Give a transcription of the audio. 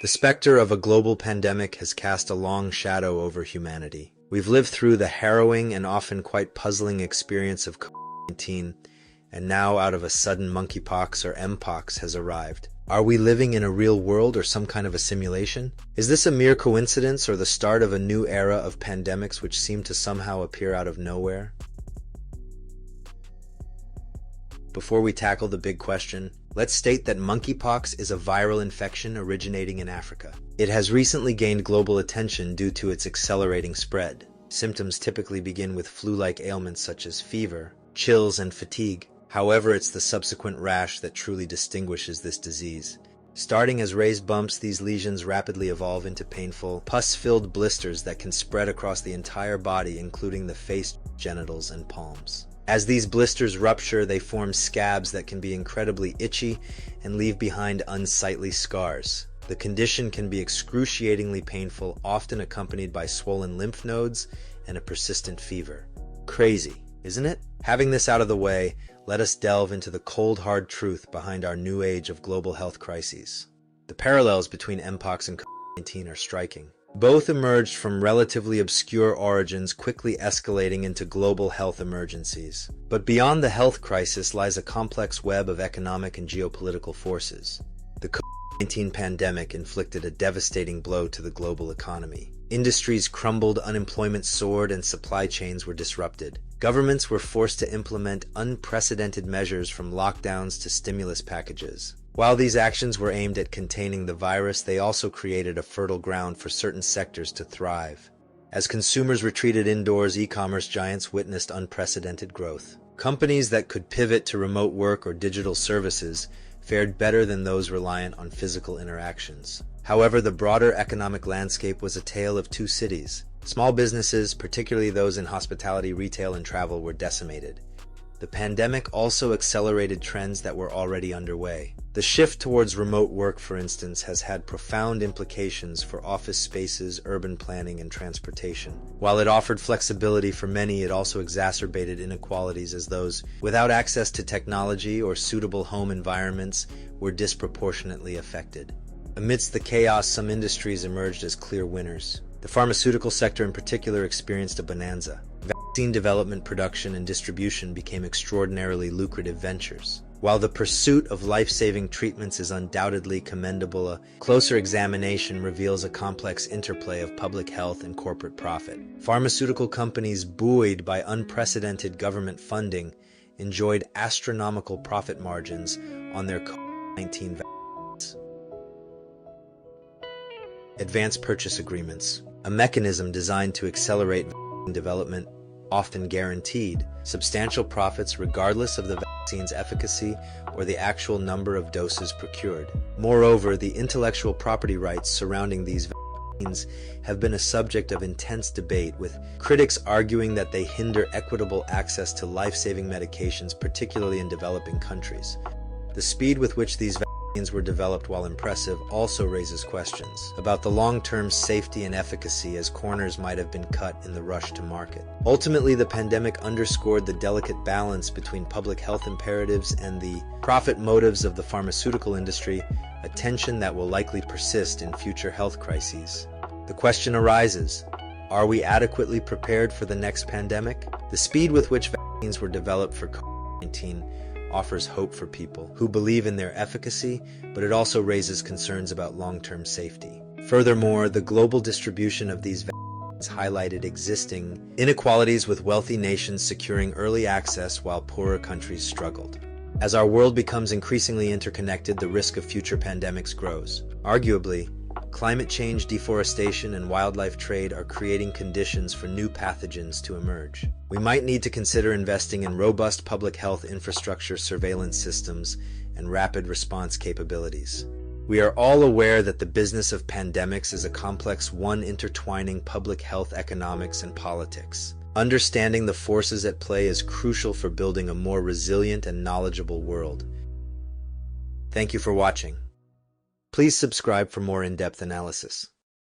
The specter of a global pandemic has cast a long shadow over humanity. We've lived through the harrowing and often quite puzzling experience of COVID-19, and now out of a sudden monkeypox or Mpox has arrived. Are we living in a real world or some kind of a simulation? Is this a mere coincidence or the start of a new era of pandemics which seem to somehow appear out of nowhere? Before we tackle the big question, let's state that monkeypox is a viral infection originating in Africa. It has recently gained global attention due to its accelerating spread. Symptoms typically begin with flu-like ailments such as fever, chills, and fatigue. However, it's the subsequent rash that truly distinguishes this disease. Starting as raised bumps, these lesions rapidly evolve into painful, pus-filled blisters that can spread across the entire body, including the face, genitals, and palms. As these blisters rupture, they form scabs that can be incredibly itchy and leave behind unsightly scars. The condition can be excruciatingly painful, often accompanied by swollen lymph nodes and a persistent fever. Crazy, isn't it? Having this out of the way, let us delve into the cold, hard truth behind our new age of global health crises. The parallels between Mpox and COVID-19 are striking. Both emerged from relatively obscure origins, quickly escalating into global health emergencies. But beyond the health crisis lies a complex web of economic and geopolitical forces. The COVID-19 pandemic inflicted a devastating blow to the global economy. Industries crumbled, unemployment soared, and supply chains were disrupted. Governments were forced to implement unprecedented measures from lockdowns to stimulus packages. While these actions were aimed at containing the virus, they also created a fertile ground for certain sectors to thrive. As consumers retreated indoors, e-commerce giants witnessed unprecedented growth. Companies that could pivot to remote work or digital services fared better than those reliant on physical interactions. However, the broader economic landscape was a tale of two cities. Small businesses, particularly those in hospitality, retail, and travel, were decimated. The pandemic also accelerated trends that were already underway. The shift towards remote work, for instance, has had profound implications for office spaces, urban planning, and transportation. While it offered flexibility for many, it also exacerbated inequalities, as those without access to technology or suitable home environments were disproportionately affected. Amidst the chaos, some industries emerged as clear winners. The pharmaceutical sector in particular experienced a bonanza. Vaccine development, production, and distribution became extraordinarily lucrative ventures. While the pursuit of life-saving treatments is undoubtedly commendable, a closer examination reveals a complex interplay of public health and corporate profit. Pharmaceutical companies, buoyed by unprecedented government funding, enjoyed astronomical profit margins on their COVID-19 vaccines. Advanced purchase agreements, a mechanism designed to accelerate vaccine development, often guaranteed substantial profits regardless of the vaccine's efficacy or the actual number of doses procured. Moreover, the intellectual property rights surrounding these vaccines have been a subject of intense debate, with critics arguing that they hinder equitable access to life-saving medications, particularly in developing countries. The speed with which these vaccines were developed, while impressive, also raises questions about the long-term safety and efficacy, as corners might have been cut in the rush to market. Ultimately, the pandemic underscored the delicate balance between public health imperatives and the profit motives of the pharmaceutical industry, a tension that will likely persist in future health crises. The question arises, are we adequately prepared for the next pandemic? The speed with which vaccines were developed for COVID-19 offers hope for people who believe in their efficacy, but it also raises concerns about long-term safety. Furthermore, the global distribution of these vaccines highlighted existing inequalities, with wealthy nations securing early access while poorer countries struggled. As our world becomes increasingly interconnected, the risk of future pandemics grows. Arguably, climate change, deforestation, and wildlife trade are creating conditions for new pathogens to emerge. We might need to consider investing in robust public health infrastructure, surveillance systems, and rapid response capabilities. We are all aware that the business of pandemics is a complex one, intertwining public health, economics, and politics. Understanding the forces at play is crucial for building a more resilient and knowledgeable world. Thank you for watching. Please subscribe for more in-depth analysis.